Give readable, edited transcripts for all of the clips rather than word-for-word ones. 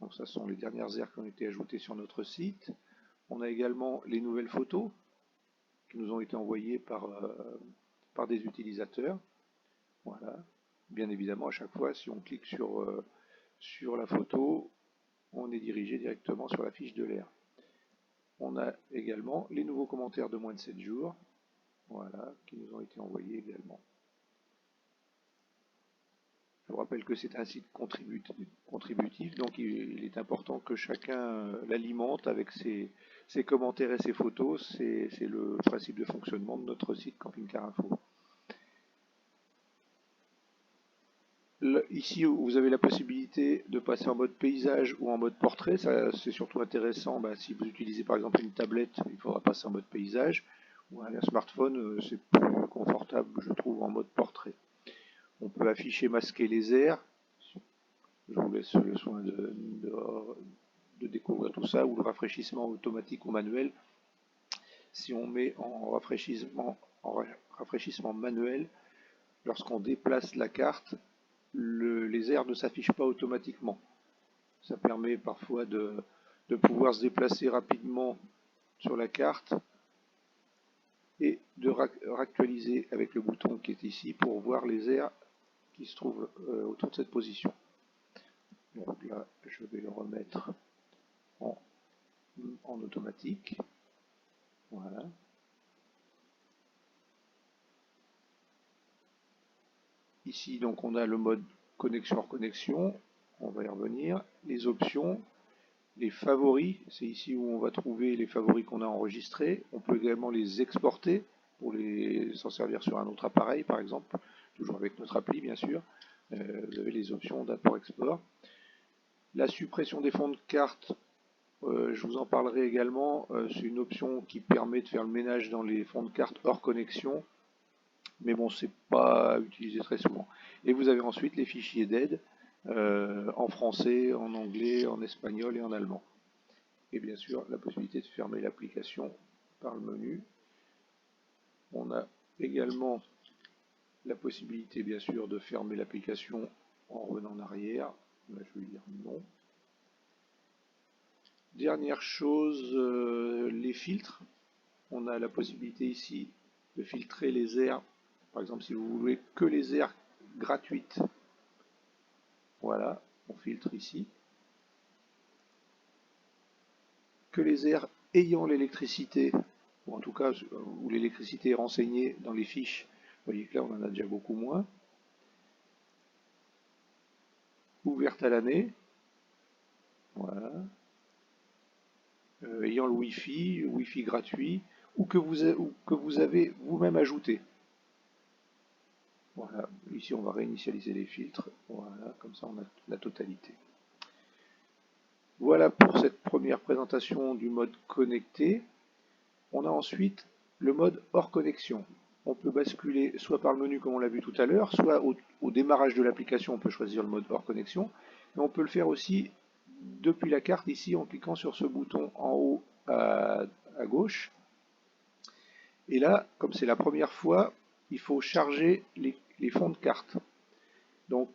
Donc ça sont les dernières aires qui ont été ajoutées sur notre site. On a également les nouvelles photos qui nous ont été envoyées par des utilisateurs. Voilà. Bien évidemment, à chaque fois, si on clique sur la photo, on est dirigé directement sur la fiche de l'aire. On a également les nouveaux commentaires de moins de 7 jours, voilà, qui nous ont été envoyés également. Je vous rappelle que c'est un site contributif, donc il est important que chacun l'alimente avec ses commentaires et ses photos. C'est le principe de fonctionnement de notre site Camping Car Info. Ici, vous avez la possibilité de passer en mode paysage ou en mode portrait. C'est surtout intéressant si vous utilisez par exemple une tablette, il faudra passer en mode paysage. Ou un smartphone, c'est plus confortable, je trouve, en mode portrait. On peut afficher, masquer les airs. Je vous laisse le soin de découvrir tout ça, ou le rafraîchissement automatique ou manuel. Si on met en rafraîchissement manuel, lorsqu'on déplace la carte, les airs ne s'affichent pas automatiquement. Ça permet parfois de pouvoir se déplacer rapidement sur la carte et de réactualiser avec le bouton qui est ici pour voir les airs qui se trouvent autour de cette position. Donc là, je vais le remettre en automatique. Voilà. Ici, donc, on a le mode connexion hors connexion. On va y revenir. Les options, les favoris, c'est ici où on va trouver les favoris qu'on a enregistrés. On peut également les exporter pour s'en servir sur un autre appareil, par exemple, toujours avec notre appli, bien sûr. Vous avez les options d'import-export. La suppression des fonds de carte, je vous en parlerai également. C'est une option qui permet de faire le ménage dans les fonds de carte hors connexion. Mais bon, c'est pas utilisé très souvent. Et vous avez ensuite les fichiers d'aide en français, en anglais, en espagnol et en allemand. Et bien sûr, la possibilité de fermer l'application par le menu. On a également la possibilité, bien sûr, de fermer l'application en revenant en arrière. Là, je vais dire non. Dernière chose, les filtres. On a la possibilité ici de filtrer les aires. Par exemple, si vous voulez que les aires gratuites, voilà, on filtre ici. Que les aires ayant l'électricité, ou en tout cas où l'électricité est renseignée dans les fiches, vous voyez que là on en a déjà beaucoup moins. Ouverte à l'année, voilà. Ayant le Wi-Fi gratuit, ou que vous avez vous-même ajouté. Voilà, ici on va réinitialiser les filtres, voilà, comme ça on a la totalité. Voilà pour cette première présentation du mode connecté. On a ensuite le mode hors connexion. On peut basculer soit par le menu comme on l'a vu tout à l'heure, soit au démarrage de l'application, on peut choisir le mode hors connexion. Et on peut le faire aussi depuis la carte ici en cliquant sur ce bouton en haut à gauche. Et là, comme c'est la première fois, il faut charger les fonds de carte. Donc,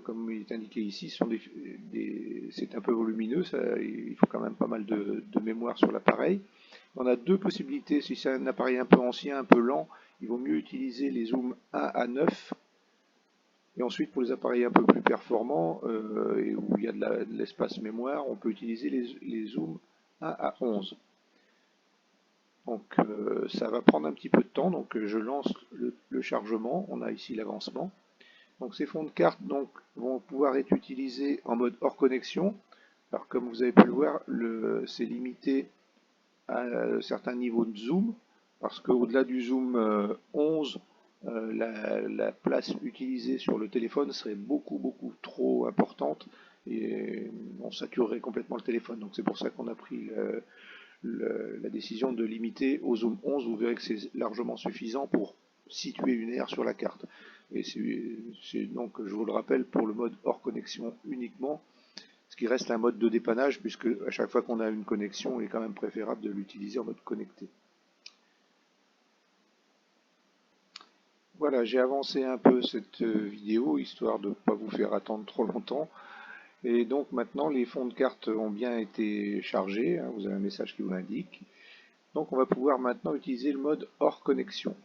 comme il est indiqué ici, c'est un peu volumineux, il faut quand même pas mal de mémoire sur l'appareil. On a deux possibilités, si c'est un appareil un peu ancien, un peu lent, il vaut mieux utiliser les zooms 1 à 9. Et ensuite, pour les appareils un peu plus performants, et où il y a de l'espace mémoire, on peut utiliser les zooms 1 à 11. Donc ça va prendre un petit peu de temps, donc je lance le chargement, on a ici l'avancement. Donc ces fonds de carte vont pouvoir être utilisés en mode hors connexion. Alors comme vous avez pu le voir, c'est limité à un certain niveau de zoom, parce qu'au-delà du zoom 11, la place utilisée sur le téléphone serait beaucoup trop importante et on saturerait complètement le téléphone. Donc c'est pour ça qu'on a pris la décision de limiter au zoom 11. Vous verrez que c'est largement suffisant pour situer une aire sur la carte. Et c'est donc, je vous le rappelle, pour le mode hors connexion uniquement, ce qui reste un mode de dépannage, puisque à chaque fois qu'on a une connexion, il est quand même préférable de l'utiliser en mode connecté. Voilà, j'ai avancé un peu cette vidéo, histoire de ne pas vous faire attendre trop longtemps. Et donc maintenant, les fonds de carte ont bien été chargés, hein, vous avez un message qui vous l'indique. Donc on va pouvoir maintenant utiliser le mode hors connexion.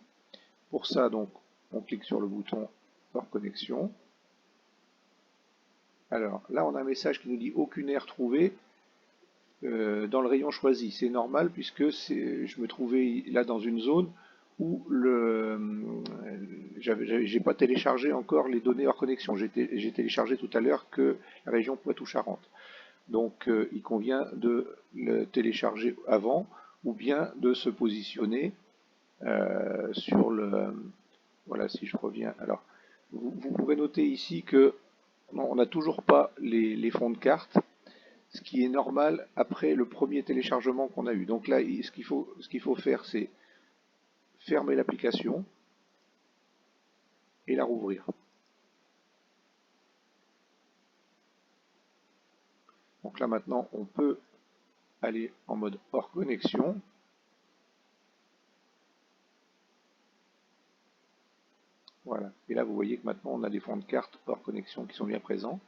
Pour ça, donc, on clique sur le bouton hors connexion. Alors là, on a un message qui nous dit aucune aire trouvée dans le rayon choisi. C'est normal puisque je me trouvais là dans une zone où j'ai pas téléchargé encore les données hors connexion. J'ai téléchargé tout à l'heure que la région Poitou-Charentes. Donc il convient de le télécharger avant ou bien de se positionner sur le... Voilà, si je reviens. Alors, vous pourrez noter ici que on n'a toujours pas les fonds de carte, ce qui est normal après le premier téléchargement qu'on a eu. Donc là, ce qu'il faut faire, c'est fermer l'application et la rouvrir. Donc là maintenant, on peut aller en mode hors connexion. Voilà. Et là, vous voyez que maintenant, on a des fonds de carte hors connexion qui sont bien présents.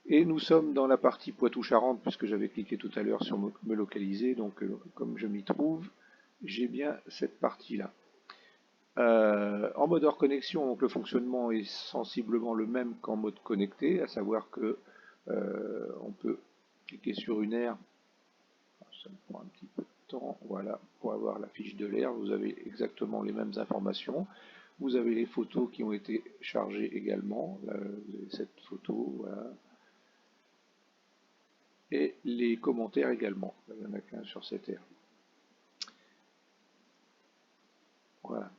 Et nous sommes dans la partie Poitou-Charentes, puisque j'avais cliqué tout à l'heure sur me localiser. Donc, comme je m'y trouve, j'ai bien cette partie-là. En mode hors connexion, donc le fonctionnement est sensiblement le même qu'en mode connecté, à savoir que on peut cliquer sur une aire, ça me prend un petit peu de temps, voilà, pour avoir la fiche de l'aire, vous avez exactement les mêmes informations. Vous avez les photos qui ont été chargées également, là, vous avez cette photo, voilà, et les commentaires également, il n'y en a qu'un sur cette aire. Voilà.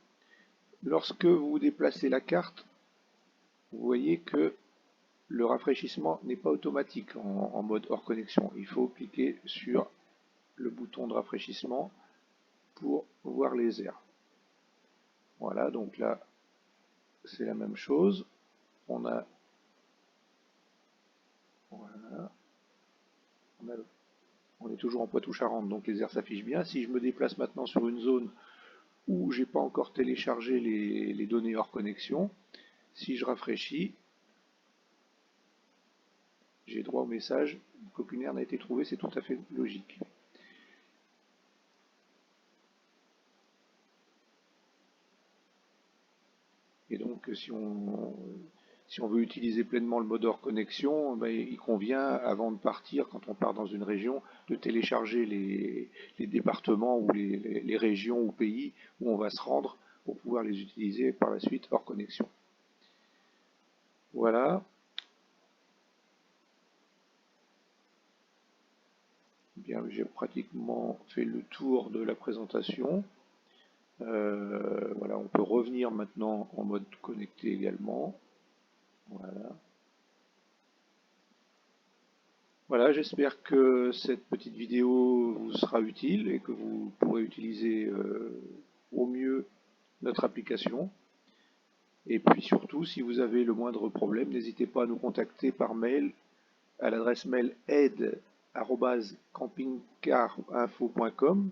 Lorsque vous déplacez la carte, vous voyez que le rafraîchissement n'est pas automatique en mode hors connexion. Il faut cliquer sur le bouton de rafraîchissement pour voir les aires. Voilà, donc là, c'est la même chose. On a, voilà, on est toujours en Poitou-Charentes, donc les aires s'affichent bien. Si je me déplace maintenant sur une zone où j'ai pas encore téléchargé les données hors connexion, si je rafraîchis, j'ai droit au message qu'aucune aire n'a été trouvée, c'est tout à fait logique. Et donc, si on veut utiliser pleinement le mode hors connexion, ben, il convient, avant de partir, quand on part dans une région, de télécharger les départements ou les régions ou pays où on va se rendre pour pouvoir les utiliser par la suite hors connexion. Voilà. Bien, j'ai pratiquement fait le tour de la présentation. Voilà, on peut revenir maintenant en mode connecté également. Voilà. Voilà, j'espère que cette petite vidéo vous sera utile et que vous pourrez utiliser au mieux notre application. Et puis surtout, si vous avez le moindre problème, n'hésitez pas à nous contacter par mail à l'adresse mail aide@campingcarinfo.com.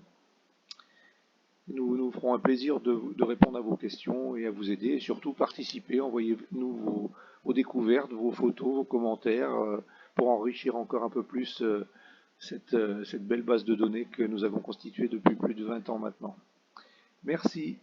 Nous ferons un plaisir de répondre à vos questions et à vous aider. Et surtout, participez, envoyez-nous vos découvertes, vos photos, vos commentaires pour enrichir encore un peu plus cette belle base de données que nous avons constituée depuis plus de 20 ans maintenant. Merci.